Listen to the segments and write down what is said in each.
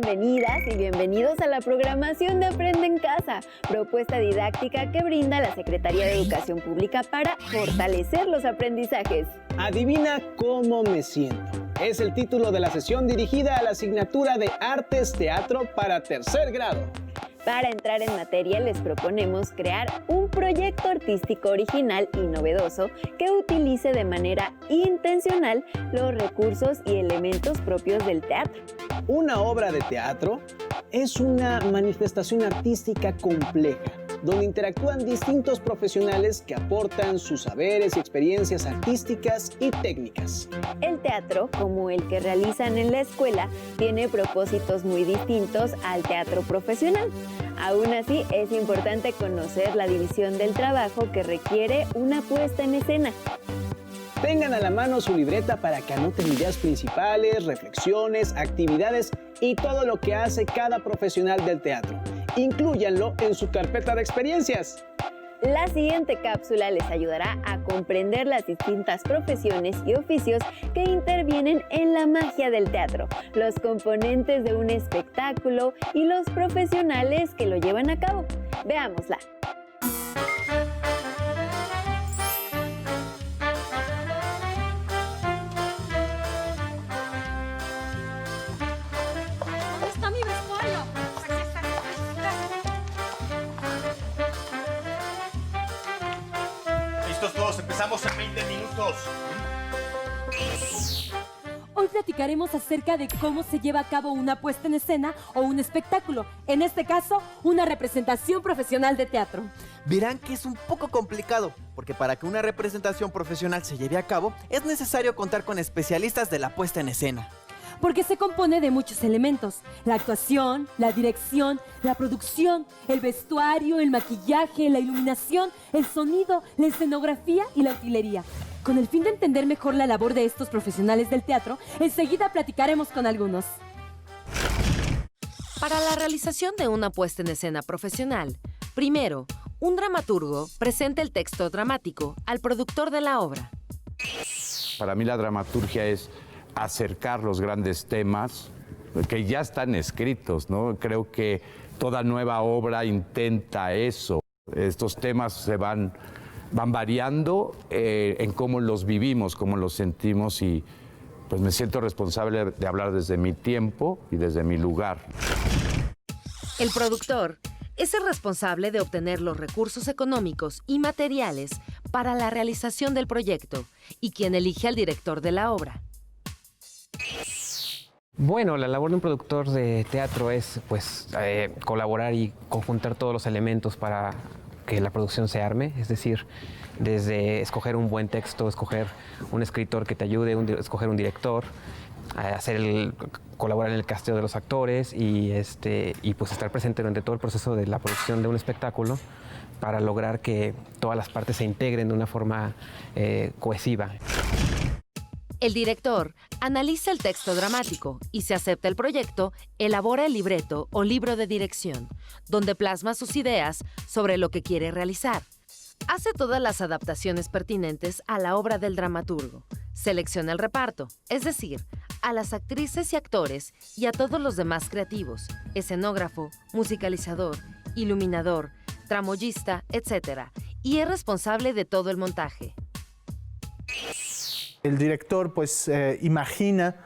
Bienvenidas y bienvenidos a la programación de Aprende en Casa, propuesta didáctica que brinda la Secretaría de Educación Pública para fortalecer los aprendizajes. Adivina cómo me siento. Es el título de la sesión dirigida a la asignatura de Artes Teatro para tercer grado. Para entrar en materia, les proponemos crear un proyecto artístico original y novedoso que utilice de manera intencional los recursos y elementos propios del teatro. Una obra de teatro es una manifestación artística compleja, donde interactúan distintos profesionales que aportan sus saberes y experiencias artísticas y técnicas. El teatro, como el que realizan en la escuela, tiene propósitos muy distintos al teatro profesional. Aún así, es importante conocer la división del trabajo que requiere una puesta en escena. Tengan a la mano su libreta para que anoten ideas principales, reflexiones, actividades y todo lo que hace cada profesional del teatro. Inclúyanlo en su carpeta de experiencias. La siguiente cápsula les ayudará a comprender las distintas profesiones y oficios que intervienen en la magia del teatro, los componentes de un espectáculo y los profesionales que lo llevan a cabo. Veámosla. Todos empezamos en 20 minutos. Hoy platicaremos acerca de cómo se lleva a cabo una puesta en escena o un espectáculo. En este caso, una representación profesional de teatro. Verán que es un poco complicado, porque para que una representación profesional se lleve a cabo, es necesario contar con especialistas de la puesta en escena. Porque se compone de muchos elementos: la actuación, la dirección, la producción, el vestuario, el maquillaje, la iluminación, el sonido, la escenografía y la utilería. Con el fin de entender mejor la labor de estos profesionales del teatro, enseguida platicaremos con algunos. Para la realización de una puesta en escena profesional, primero, un dramaturgo presenta el texto dramático al productor de la obra. Para mí la dramaturgia es acercar los grandes temas que ya están escritos, ¿no? Creo que toda nueva obra intenta eso. Estos temas van variando en cómo los vivimos, cómo los sentimos, y pues me siento responsable de hablar desde mi tiempo y desde mi lugar. El productor es el responsable de obtener los recursos económicos y materiales para la realización del proyecto y quien elige al director de la obra. Bueno, la labor de un productor de teatro es colaborar y conjuntar todos los elementos para que la producción se arme, es decir, desde escoger un buen texto, escoger un escritor que te ayude, escoger un director, colaborar en el casteo de los actores y pues estar presente durante todo el proceso de la producción de un espectáculo para lograr que todas las partes se integren de una forma cohesiva. El director analiza el texto dramático y, si acepta el proyecto, elabora el libreto o libro de dirección, donde plasma sus ideas sobre lo que quiere realizar. Hace todas las adaptaciones pertinentes a la obra del dramaturgo. Selecciona el reparto, es decir, a las actrices y actores y a todos los demás creativos, escenógrafo, musicalizador, iluminador, tramoyista, etc. Y es responsable de todo el montaje. El director pues imagina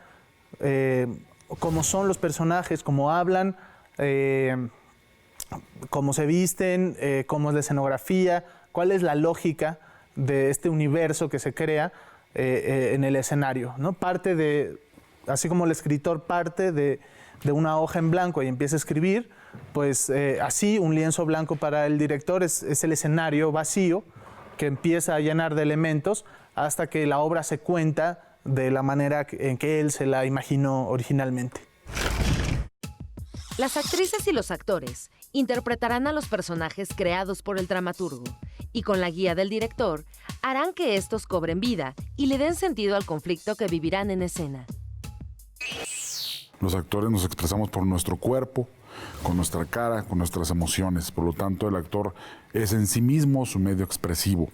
cómo son los personajes, cómo hablan, cómo se visten, cómo es la escenografía, cuál es la lógica de este universo que se crea en el escenario, ¿no? Parte de, así como el escritor parte de una hoja en blanco y empieza a escribir, pues así un lienzo blanco para el director es el escenario vacío que empieza a llenar de elementos hasta que la obra se cuenta de la manera en que él se la imaginó originalmente. Las actrices y los actores interpretarán a los personajes creados por el dramaturgo y, con la guía del director, harán que estos cobren vida y le den sentido al conflicto que vivirán en escena. Los actores nos expresamos por nuestro cuerpo, con nuestra cara, con nuestras emociones. Por lo tanto, el actor es en sí mismo su medio expresivo.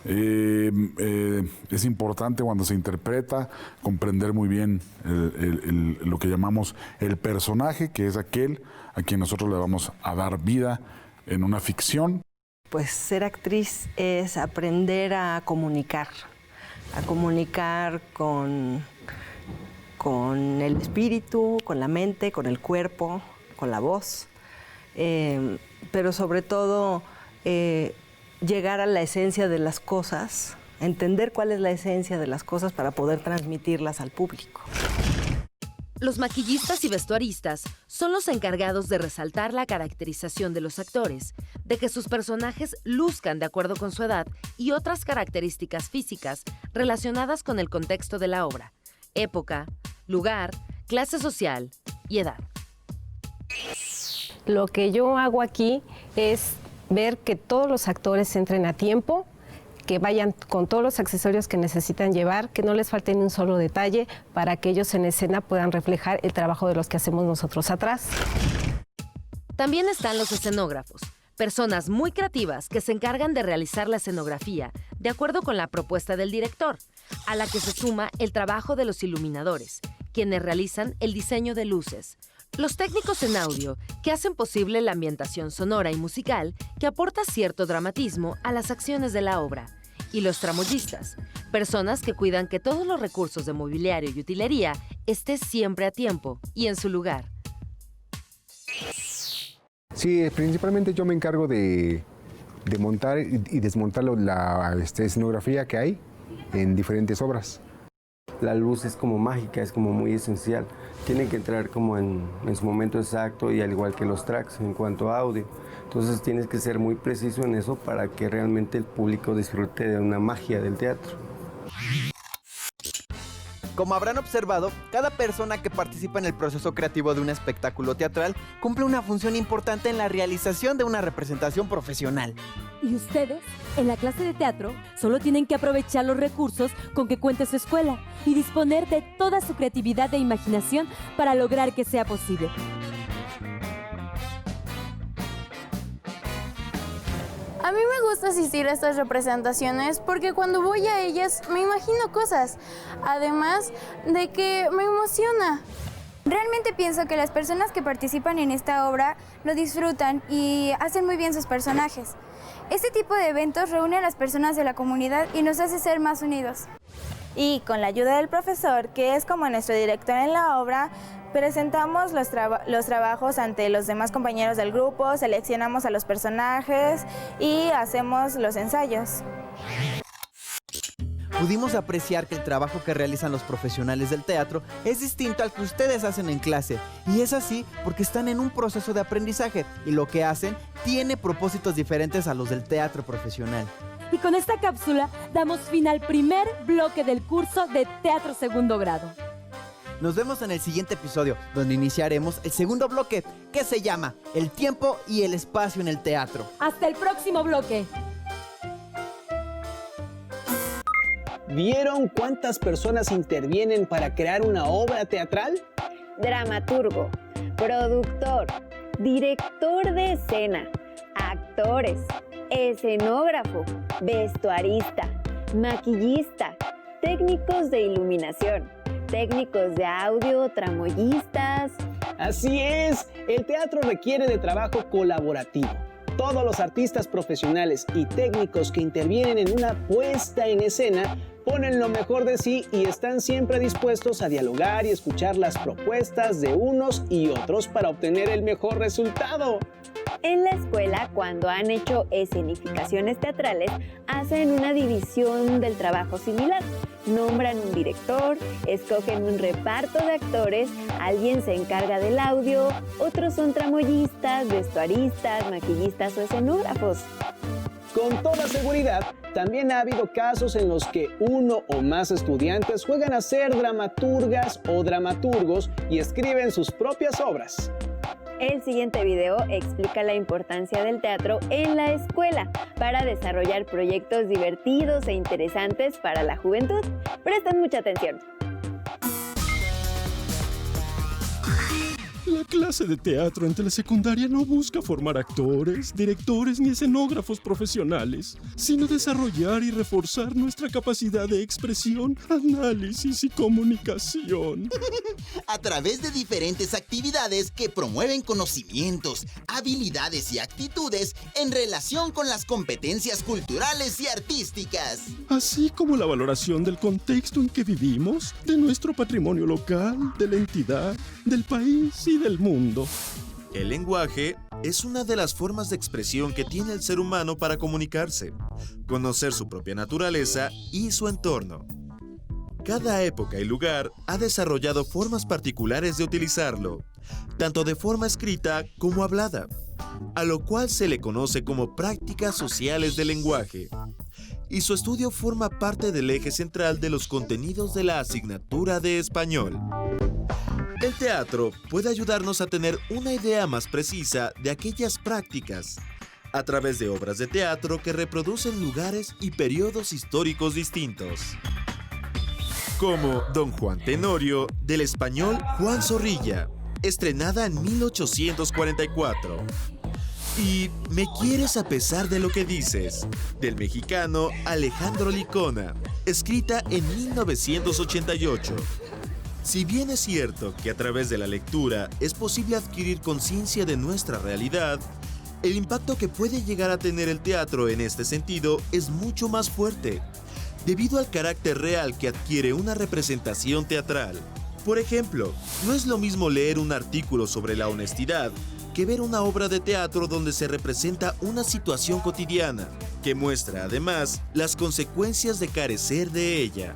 Es importante cuando se interpreta comprender muy bien lo que llamamos el personaje, que es aquel a quien nosotros le vamos a dar vida en una ficción. Pues ser actriz es aprender a comunicar con el espíritu, con la mente, con el cuerpo, con la voz, pero sobre todo llegar a la esencia de las cosas, entender cuál es la esencia de las cosas para poder transmitirlas al público. Los maquillistas y vestuaristas son los encargados de resaltar la caracterización de los actores, de que sus personajes luzcan de acuerdo con su edad y otras características físicas relacionadas con el contexto de la obra, época, lugar, clase social y edad. Lo que yo hago aquí es ver que todos los actores entren a tiempo, que vayan con todos los accesorios que necesitan llevar, que no les falte ni un solo detalle para que ellos en escena puedan reflejar el trabajo de los que hacemos nosotros atrás. También están los escenógrafos, personas muy creativas que se encargan de realizar la escenografía de acuerdo con la propuesta del director, a la que se suma el trabajo de los iluminadores, quienes realizan el diseño de luces. Los técnicos en audio, que hacen posible la ambientación sonora y musical que aporta cierto dramatismo a las acciones de la obra. Y los tramoyistas, personas que cuidan que todos los recursos de mobiliario y utilería estén siempre a tiempo y en su lugar. Sí, principalmente yo me encargo de montar y desmontar la escenografía que hay en diferentes obras. La luz es como mágica, es como muy esencial. Tiene que entrar como en su momento exacto y al igual que los tracks en cuanto a audio. Entonces tienes que ser muy preciso en eso para que realmente el público disfrute de una magia del teatro. Como habrán observado, cada persona que participa en el proceso creativo de un espectáculo teatral cumple una función importante en la realización de una representación profesional. Y ustedes, en la clase de teatro, solo tienen que aprovechar los recursos con que cuente su escuela y disponer de toda su creatividad e imaginación para lograr que sea posible. A mí me gusta asistir a estas representaciones porque cuando voy a ellas me imagino cosas, además de que me emociona. Realmente pienso que las personas que participan en esta obra lo disfrutan y hacen muy bien sus personajes. Este tipo de eventos reúne a las personas de la comunidad y nos hace ser más unidos. Y con la ayuda del profesor, que es como nuestro director en la obra, presentamos los trabajos ante los demás compañeros del grupo, seleccionamos a los personajes y hacemos los ensayos. Pudimos apreciar que el trabajo que realizan los profesionales del teatro es distinto al que ustedes hacen en clase. Y es así porque están en un proceso de aprendizaje y lo que hacen tiene propósitos diferentes a los del teatro profesional. Y con esta cápsula damos fin al primer bloque del curso de Teatro Segundo Grado. Nos vemos en el siguiente episodio, donde iniciaremos el segundo bloque, que se llama El tiempo y el espacio en el teatro. ¡Hasta el próximo bloque! ¿Vieron cuántas personas intervienen para crear una obra teatral? Dramaturgo, productor, director de escena, actores, escenógrafo, vestuarista, maquillista, técnicos de iluminación, técnicos de audio, tramoyistas. Así es, el teatro requiere de trabajo colaborativo. Todos los artistas profesionales y técnicos que intervienen en una puesta en escena ponen lo mejor de sí y están siempre dispuestos a dialogar y escuchar las propuestas de unos y otros para obtener el mejor resultado. En la escuela, cuando han hecho escenificaciones teatrales, hacen una división del trabajo similar. Nombran un director, escogen un reparto de actores, alguien se encarga del audio, otros son tramoyistas, vestuaristas, maquillistas o escenógrafos. Con toda seguridad, también ha habido casos en los que uno o más estudiantes juegan a ser dramaturgas o dramaturgos y escriben sus propias obras. El siguiente video explica la importancia del teatro en la escuela para desarrollar proyectos divertidos e interesantes para la juventud. Presten mucha atención. La clase de teatro en telesecundaria no busca formar actores, directores ni escenógrafos profesionales, sino desarrollar y reforzar nuestra capacidad de expresión, análisis y comunicación. A través de diferentes actividades que promueven conocimientos, habilidades y actitudes en relación con las competencias culturales y artísticas. Así como la valoración del contexto en que vivimos, de nuestro patrimonio local, de la entidad, del país y del mundo. El lenguaje es una de las formas de expresión que tiene el ser humano para comunicarse, conocer su propia naturaleza y su entorno. Cada época y lugar ha desarrollado formas particulares de utilizarlo, tanto de forma escrita como hablada, a lo cual se le conoce como prácticas sociales del lenguaje, y su estudio forma parte del eje central de los contenidos de la asignatura de español. El teatro puede ayudarnos a tener una idea más precisa de aquellas prácticas, a través de obras de teatro que reproducen lugares y periodos históricos distintos, como Don Juan Tenorio, del español Juan Zorrilla, estrenada en 1844. Y Me quieres a pesar de lo que dices, del mexicano Alejandro Licona, escrita en 1988. Si bien es cierto que a través de la lectura es posible adquirir conciencia de nuestra realidad, el impacto que puede llegar a tener el teatro en este sentido es mucho más fuerte, debido al carácter real que adquiere una representación teatral. Por ejemplo, no es lo mismo leer un artículo sobre la honestidad que ver una obra de teatro donde se representa una situación cotidiana, que muestra además las consecuencias de carecer de ella.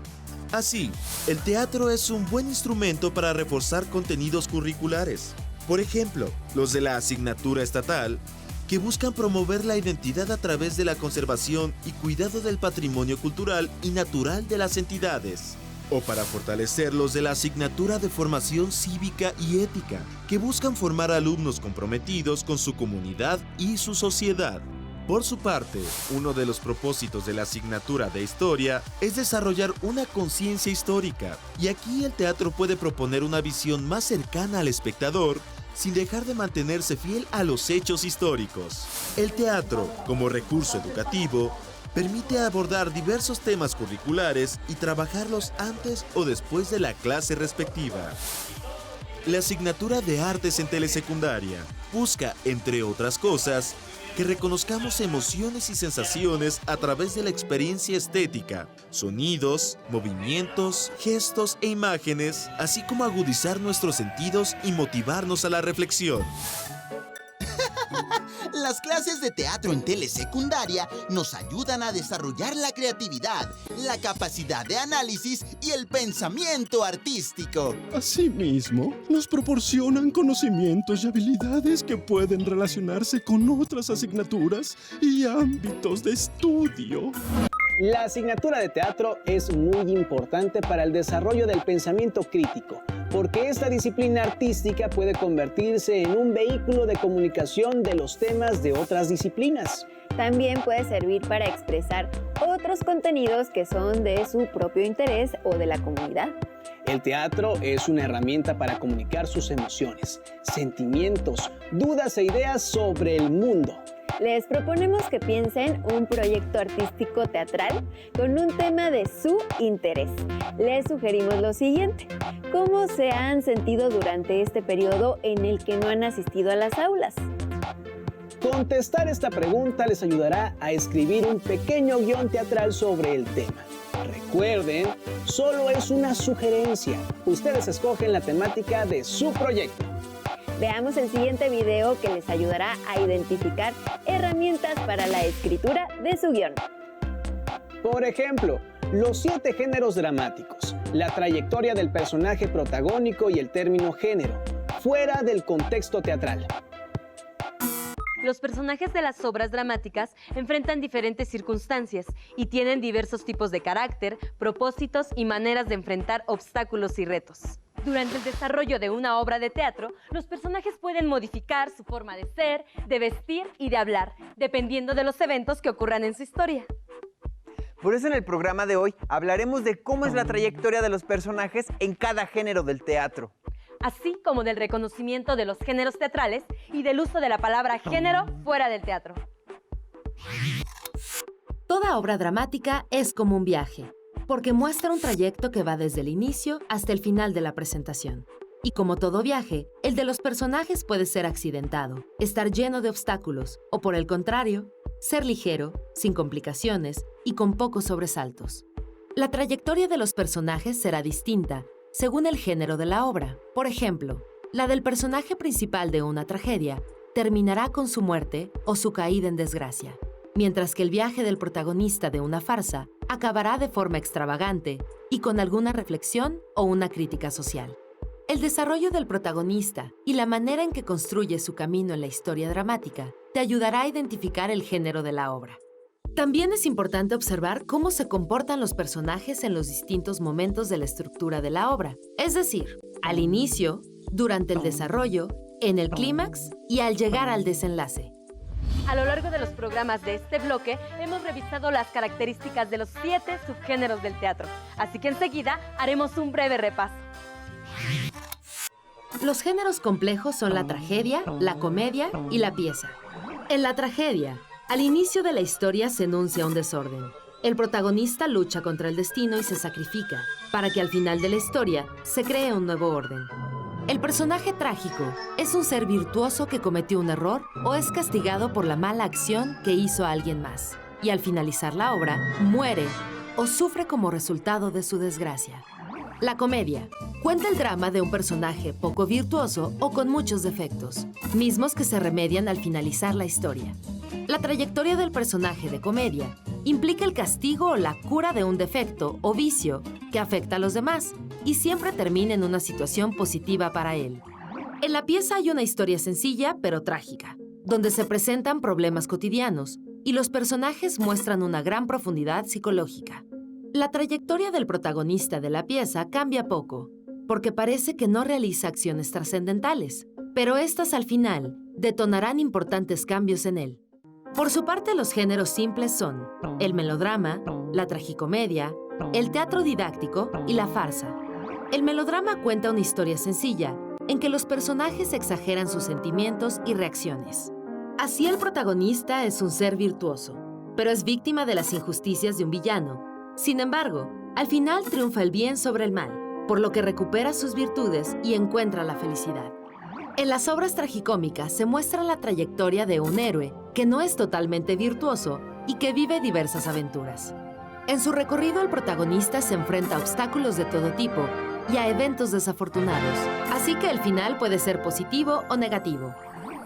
Así, el teatro es un buen instrumento para reforzar contenidos curriculares. Por ejemplo, los de la asignatura estatal, que buscan promover la identidad a través de la conservación y cuidado del patrimonio cultural y natural de las entidades. O para fortalecer los de la asignatura de formación cívica y ética, que buscan formar alumnos comprometidos con su comunidad y su sociedad. Por su parte, uno de los propósitos de la asignatura de Historia es desarrollar una conciencia histórica, y aquí el teatro puede proponer una visión más cercana al espectador, sin dejar de mantenerse fiel a los hechos históricos. El teatro, como recurso educativo, permite abordar diversos temas curriculares y trabajarlos antes o después de la clase respectiva. La asignatura de Artes en telesecundaria busca, entre otras cosas, que reconozcamos emociones y sensaciones a través de la experiencia estética, sonidos, movimientos, gestos e imágenes, así como agudizar nuestros sentidos y motivarnos a la reflexión. Las clases de teatro en telesecundaria nos ayudan a desarrollar la creatividad, la capacidad de análisis y el pensamiento artístico. Asimismo, nos proporcionan conocimientos y habilidades que pueden relacionarse con otras asignaturas y ámbitos de estudio. La asignatura de teatro es muy importante para el desarrollo del pensamiento crítico, porque esta disciplina artística puede convertirse en un vehículo de comunicación de los temas de otras disciplinas. También puede servir para expresar otros contenidos que son de su propio interés o de la comunidad. El teatro es una herramienta para comunicar sus emociones, sentimientos, dudas e ideas sobre el mundo. Les proponemos que piensen un proyecto artístico teatral con un tema de su interés. Les sugerimos lo siguiente: ¿cómo se han sentido durante este periodo en el que no han asistido a las aulas? Contestar esta pregunta les ayudará a escribir un pequeño guión teatral sobre el tema. Recuerden, solo es una sugerencia. Ustedes escogen la temática de su proyecto. Veamos el siguiente video que les ayudará a identificar herramientas para la escritura de su guión. Por ejemplo, los 7 géneros dramáticos, la trayectoria del personaje protagónico y el término género, fuera del contexto teatral. Los personajes de las obras dramáticas enfrentan diferentes circunstancias y tienen diversos tipos de carácter, propósitos y maneras de enfrentar obstáculos y retos. Durante el desarrollo de una obra de teatro, los personajes pueden modificar su forma de ser, de vestir y de hablar, dependiendo de los eventos que ocurran en su historia. Por eso en el programa de hoy hablaremos de cómo es la trayectoria de los personajes en cada género del teatro. así como del reconocimiento de los géneros teatrales y del uso de la palabra género fuera del teatro. Toda obra dramática es como un viaje, porque muestra un trayecto que va desde el inicio hasta el final de la presentación. Y como todo viaje, el de los personajes puede ser accidentado, estar lleno de obstáculos, o por el contrario, ser ligero, sin complicaciones y con pocos sobresaltos. La trayectoria de los personajes será distinta según el género de la obra. Por ejemplo, la del personaje principal de una tragedia terminará con su muerte o su caída en desgracia, mientras que el viaje del protagonista de una farsa acabará de forma extravagante y con alguna reflexión o una crítica social. El desarrollo del protagonista y la manera en que construye su camino en la historia dramática te ayudará a identificar el género de la obra. También es importante observar cómo se comportan los personajes en los distintos momentos de la estructura de la obra, es decir, al inicio, durante el desarrollo, en el clímax y al llegar al desenlace. A lo largo de los programas de este bloque, hemos revisado las características de los 7 subgéneros del teatro, así que enseguida haremos un breve repaso. Los géneros complejos son la tragedia, la comedia y la pieza. En la tragedia, al inicio de la historia se enuncia un desorden. El protagonista lucha contra el destino y se sacrifica, para que al final de la historia se cree un nuevo orden. El personaje trágico es un ser virtuoso que cometió un error o es castigado por la mala acción que hizo a alguien más, y al finalizar la obra, muere o sufre como resultado de su desgracia. La comedia cuenta el drama de un personaje poco virtuoso o con muchos defectos, mismos que se remedian al finalizar la historia. La trayectoria del personaje de comedia implica el castigo o la cura de un defecto o vicio que afecta a los demás y siempre termina en una situación positiva para él. En la pieza hay una historia sencilla pero trágica, donde se presentan problemas cotidianos y los personajes muestran una gran profundidad psicológica. La trayectoria del protagonista de la pieza cambia poco, porque parece que no realiza acciones trascendentales, pero estas al final detonarán importantes cambios en él. Por su parte, los géneros simples son el melodrama, la tragicomedia, el teatro didáctico y la farsa. El melodrama cuenta una historia sencilla, en que los personajes exageran sus sentimientos y reacciones. Así el protagonista es un ser virtuoso, pero es víctima de las injusticias de un villano. Sin embargo, al final triunfa el bien sobre el mal, por lo que recupera sus virtudes y encuentra la felicidad. En las obras tragicómicas se muestra la trayectoria de un héroe que no es totalmente virtuoso y que vive diversas aventuras. En su recorrido, el protagonista se enfrenta a obstáculos de todo tipo y a eventos desafortunados, así que el final puede ser positivo o negativo.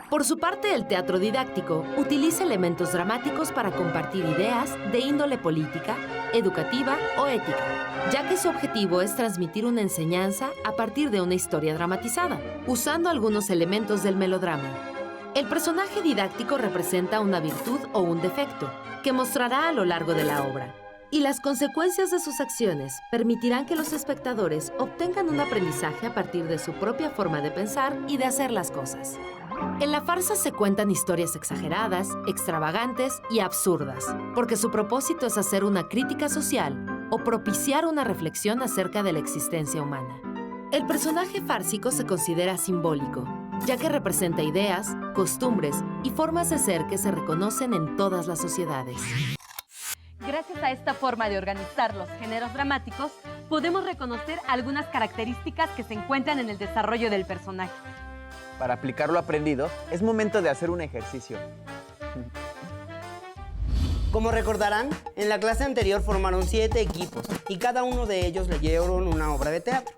Por su parte, el teatro didáctico utiliza elementos dramáticos para compartir ideas de índole política, educativa o ética, ya que su objetivo es transmitir una enseñanza a partir de una historia dramatizada, usando algunos elementos del melodrama. El personaje didáctico representa una virtud o un defecto, que mostrará a lo largo de la obra, y las consecuencias de sus acciones permitirán que los espectadores obtengan un aprendizaje a partir de su propia forma de pensar y de hacer las cosas. En la farsa se cuentan historias exageradas, extravagantes y absurdas, porque su propósito es hacer una crítica social o propiciar una reflexión acerca de la existencia humana. El personaje fársico se considera simbólico, ya que representa ideas, costumbres y formas de ser que se reconocen en todas las sociedades. Gracias a esta forma de organizar los géneros dramáticos, podemos reconocer algunas características que se encuentran en el desarrollo del personaje. Para aplicar lo aprendido, es momento de hacer un ejercicio. Como recordarán, en la clase anterior formaron 7 equipos y cada uno de ellos leyeron una obra de teatro.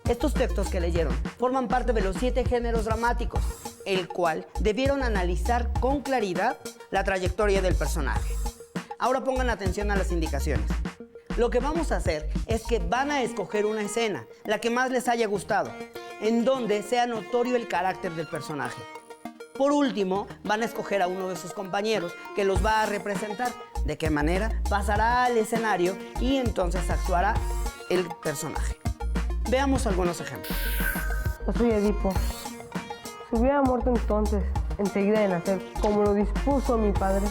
Estos textos que leyeron forman parte de los 7 géneros dramáticos, el cual debieron analizar con claridad la trayectoria del personaje. Ahora pongan atención a las indicaciones. Lo que vamos a hacer es que van a escoger una escena, la que más les haya gustado, en donde sea notorio el carácter del personaje. Por último, van a escoger a uno de sus compañeros que los va a representar. ¿De qué manera? Pasará al escenario y entonces actuará el personaje. Veamos algunos ejemplos. Yo soy Edipo. Si hubiera muerto entonces, enseguida de nacer, como lo dispuso mi padre,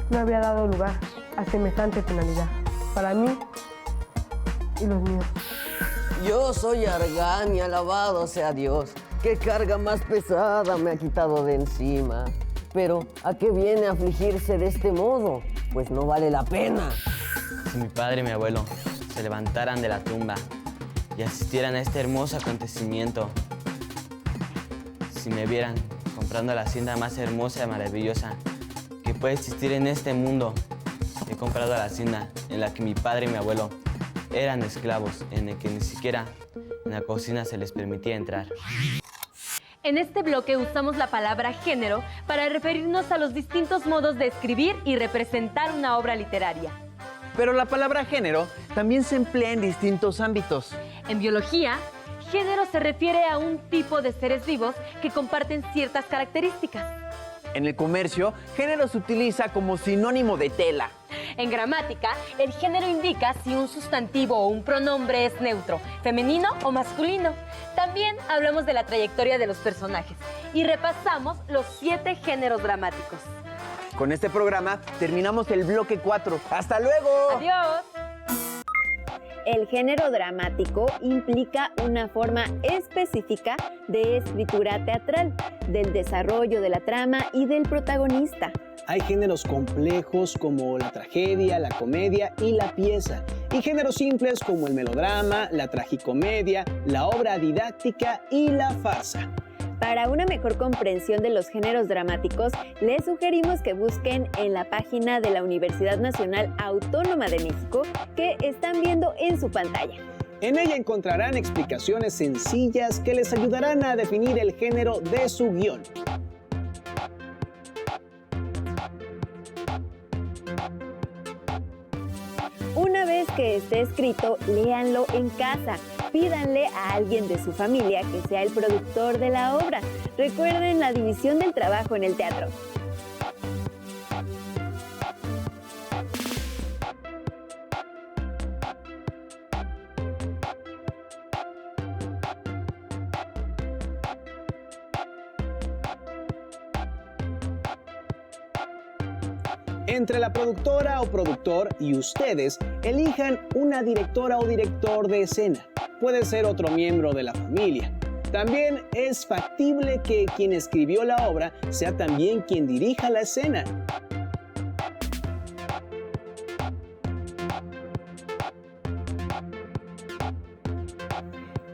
no habría dado lugar a semejante penalidad para mí y los míos. Yo soy Argan y alabado sea Dios. Qué carga más pesada me ha quitado de encima. Pero, ¿a qué viene a afligirse de este modo? Pues no vale la pena. Si mi padre y mi abuelo se levantaran de la tumba y asistieran a este hermoso acontecimiento, si me vieran comprando la hacienda más hermosa y maravillosa que puede existir en este mundo, he comprado la hacienda en la que mi padre y mi abuelo eran esclavos, en el que ni siquiera en la cocina se les permitía entrar. En este bloque usamos la palabra género para referirnos a los distintos modos de escribir y representar una obra literaria. Pero la palabra género también se emplea en distintos ámbitos. En biología, género se refiere a un tipo de seres vivos que comparten ciertas características. En el comercio, género se utiliza como sinónimo de tela. En gramática, el género indica si un sustantivo o un pronombre es neutro, femenino o masculino. También hablamos de la trayectoria de los personajes y repasamos los 7 géneros dramáticos. Con este programa terminamos el bloque 4. ¡Hasta luego! ¡Adiós! El género dramático implica una forma específica de escritura teatral, del desarrollo de la trama y del protagonista. Hay géneros complejos como la tragedia, la comedia y la pieza, y géneros simples como el melodrama, la tragicomedia, la obra didáctica y la farsa. Para una mejor comprensión de los géneros dramáticos, les sugerimos que busquen en la página de la Universidad Nacional Autónoma de México que están viendo en su pantalla. En ella encontrarán explicaciones sencillas que les ayudarán a definir el género de su guión. Una vez que esté escrito, léanlo en casa. Pídanle a alguien de su familia que sea el productor de la obra. Recuerden la división del trabajo en el teatro. Entre la productora o productor y ustedes, elijan una directora o director de escena. Puede ser otro miembro de la familia. También es factible que quien escribió la obra sea también quien dirija la escena.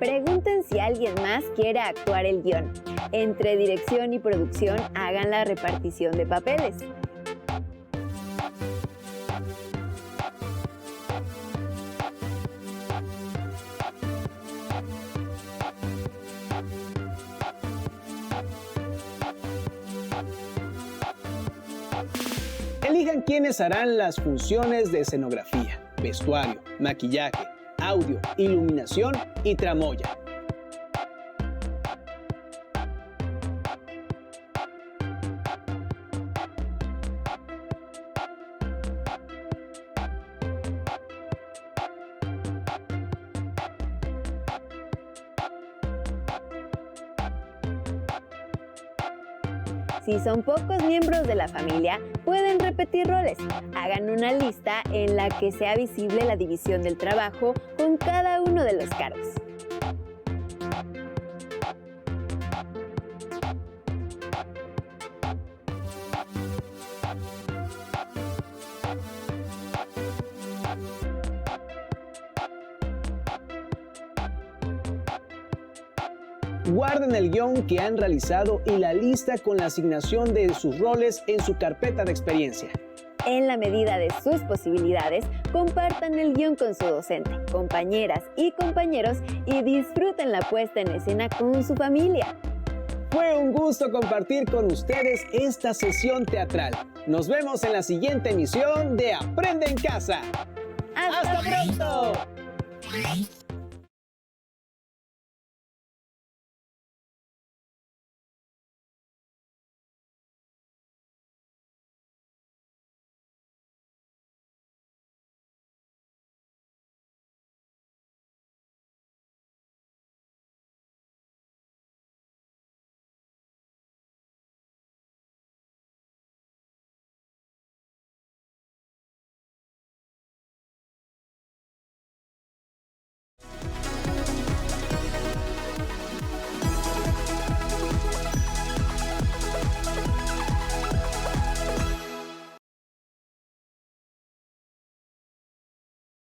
Pregunten si alguien más quiere actuar el guión. Entre dirección y producción hagan la repartición de papeles. Elijan quiénes harán las funciones de escenografía, vestuario, maquillaje, audio, iluminación y tramoya. Si son pocos miembros de la familia, pueden repetir roles. Hagan una lista en la que sea visible la división del trabajo con cada uno de los cargos. Guarden el guión que han realizado y la lista con la asignación de sus roles en su carpeta de experiencia. En la medida de sus posibilidades, compartan el guión con su docente, compañeras y compañeros y disfruten la puesta en escena con su familia. Fue un gusto compartir con ustedes esta sesión teatral. Nos vemos en la siguiente emisión de Aprende en Casa. ¡Hasta pronto!